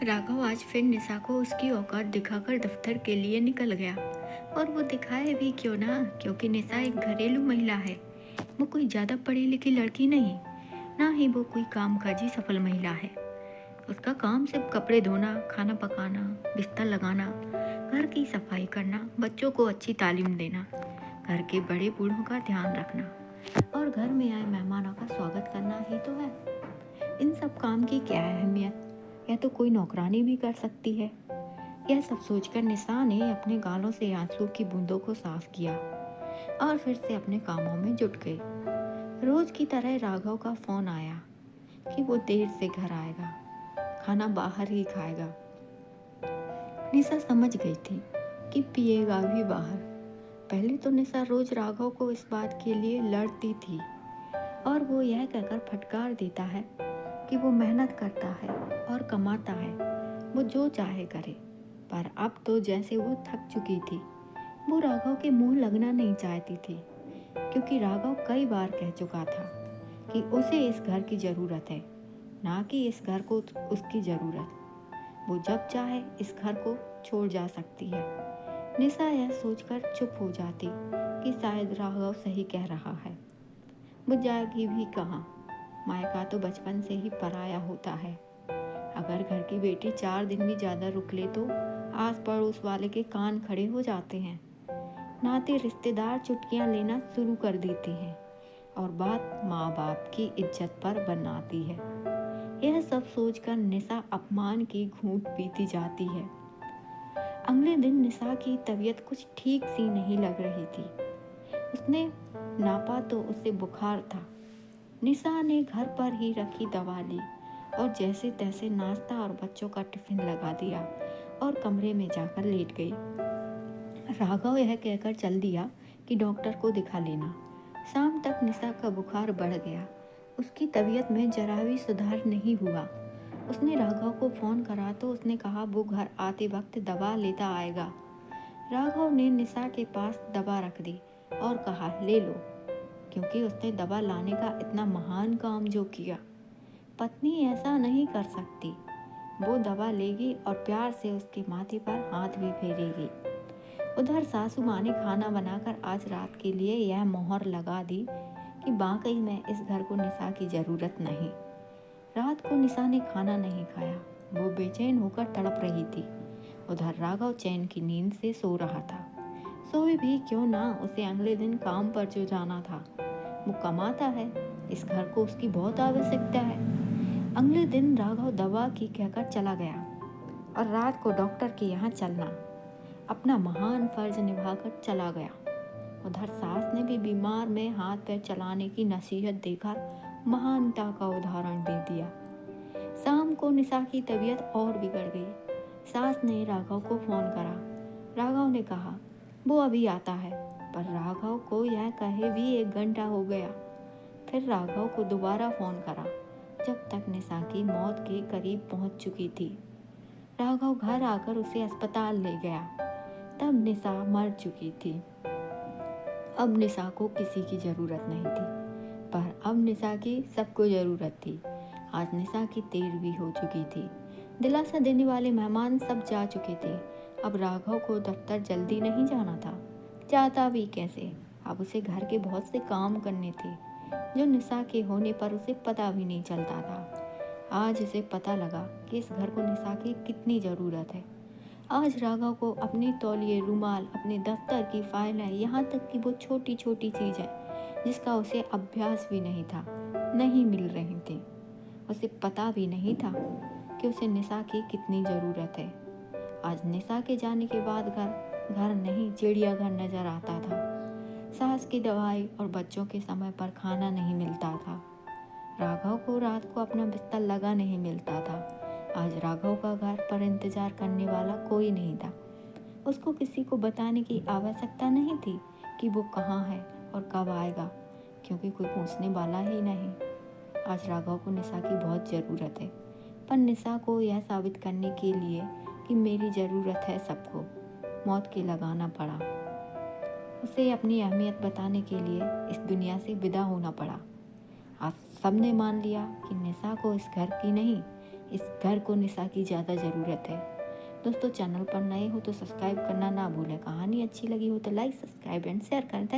राघव आज फिर निशा को उसकी औकात दिखाकर दफ्तर के लिए निकल गया। और वो दिखाए भी क्यों ना, क्योंकि निशा एक घरेलू महिला है। वो कोई ज़्यादा पढ़ी लिखी लड़की नहीं, ना ही वो कोई कामकाजी सफल महिला है। उसका काम सिर्फ कपड़े धोना, खाना पकाना, बिस्तर लगाना, घर की सफाई करना, बच्चों को अच्छी तालीम देना, घर के बड़े बूढ़ों का ध्यान रखना और घर में आए मेहमानों का स्वागत करना ही तो है। इन सब काम की क्या अहमियत, यह तो कोई नौकरानी भी कर सकती है। यह सब सोचकर निशा ने अपने गालों से आंसू की बूंदों को साफ किया और फिर से अपने कामों में जुट गई। रोज की तरह राघव का फोन आया कि वो देर से घर आएगा, खाना बाहर ही खाएगा। निशा समझ गई थी कि पिएगा भी बाहर। पहले तो निशा रोज राघव को इस बात के लिए लड़ती थी और वो यह कहकर फटकार देता है कि वो मेहनत करता है और कमाता है, वो जो चाहे करे। पर अब तो जैसे वो थक चुकी थी, वो राघव के मुंह लगना नहीं चाहती थी, क्योंकि राघव कई बार कह चुका था कि उसे इस घर की ज़रूरत है, ना कि इस घर को उसकी ज़रूरत। वो जब चाहे इस घर को छोड़ जा सकती है। निशा यह सोचकर चुप हो जाती कि शायद राघव सही कह रहा है। वो जाएगी भी कहाँ, मायका तो बचपन से ही पराया होता है। अगर घर की बेटी 4 दिन भी ज़्यादा रुक ले तो आस पड़ोस वाले के कान खड़े हो जाते हैं। नाते रिश्तेदार चुटकियां लेना शुरू कर देते हैं और बात माँ बाप की इज्जत पर बनाती है। यह सब सोचकर निशा अपमान की घूंट पीती जाती है। अगले दिन निशा की तबीयत कुछ ठीक सी नहीं लग रही थी। उसने नापा तो उसे बुखार था। निशा ने घर पर ही रखी दवा ली और जैसे तैसे नाश्ता और बच्चों का टिफिन लगा दिया और कमरे में जाकर लेट गई। राघव यह कहकर चल दिया कि डॉक्टर को दिखा लेना। शाम तक निशा का बुखार बढ़ गया। उसकी तबीयत में जरा भी सुधार नहीं हुआ। उसने राघव को फ़ोन करा तो उसने कहा वो घर आते वक्त दवा लेता आएगा। राघव ने निशा के पास दवा रख दी और कहा ले लो, क्योंकि उसने दवा लाने का इतना महान काम जो किया, पत्नी ऐसा नहीं कर सकती। वो दवा लेगी और प्यार से उसके माथे पर हाथ भी फेरेगी। उधर सासू माँ ने खाना बनाकर आज रात के लिए यह मोहर लगा दी कि वाकई में इस घर को निशा की ज़रूरत नहीं। रात को निशा ने खाना नहीं खाया। वो बेचैन होकर तड़प रही थी। उधर राघव चैन की नींद से सो रहा था। सोए भी क्यों ना, उसे अगले दिन काम पर जो जाना था। वो कमाता है, इस घर को उसकी बहुत आवश्यकता है। अगले दिन राघव दवा की कहकर चला गया और रात को डॉक्टर के यहाँ चलना, अपना महान फर्ज निभाकर चला गया। उधर सास ने भी बीमार में हाथ पैर चलाने की नसीहत देकर महानता का उदाहरण दे दिया। शाम को निशा की तबीयत और बिगड़ गई। सास ने राघव को फोन करा। राघव ने कहा वो अभी आता है, पर राघव को यह कहे भी 1 घंटा हो गया। फिर राघव को दोबारा फोन करा, जब तक निशा की मौत के करीब पहुंच चुकी थी। राघव घर आकर उसे अस्पताल ले गया। तब निशा मर चुकी थी। अब निशा को किसी की ज़रूरत नहीं थी, पर अब निशा की सबको ज़रूरत थी। आज निशा की देर भी हो चुकी थी। दिलासा देने वाले मेहमान सब जा चुके थे। अब राघव को दफ्तर जल्दी नहीं जाना था। जाता भी कैसे, अब उसे घर के बहुत से काम करने थे, जो निशा के होने पर उसे पता भी नहीं चलता था। आज उसे पता लगा कि इस घर को निशा की कितनी ज़रूरत है। आज राघव को अपने तौलिए, रुमाल, अपने दफ्तर की फाइलें, यहाँ तक कि वो छोटी छोटी चीज़ें जिसका उसे अभ्यास भी नहीं था, नहीं मिल रही थी। उसे पता भी नहीं था कि उसे निशा की कितनी ज़रूरत है। आज निशा के जाने के बाद घर घर नहीं, चिड़ियाघर नजर आता था। सास की दवाई और बच्चों के समय पर खाना नहीं मिलता था। राघव को रात को अपना बिस्तर लगा नहीं मिलता था। आज राघव का घर पर इंतजार करने वाला कोई नहीं था। उसको किसी को बताने की आवश्यकता नहीं थी कि वो कहाँ है और कब आएगा, क्योंकि कोई पूछने वाला ही नहीं। आज राघव को निशा की बहुत ज़रूरत है, पर निशा को यह साबित करने के लिए कि मेरी ज़रूरत है सबको, मौत के लगाना पड़ा। उसे अपनी अहमियत बताने के लिए इस दुनिया से विदा होना पड़ा। आज सबने मान लिया कि निशा को इस घर की नहीं, इस घर को निशा की ज़्यादा ज़रूरत है। दोस्तों चैनल पर नए हो तो सब्सक्राइब करना ना भूलें। कहानी अच्छी लगी हो तो लाइक, सब्सक्राइब एंड शेयर करें। थैंक्स।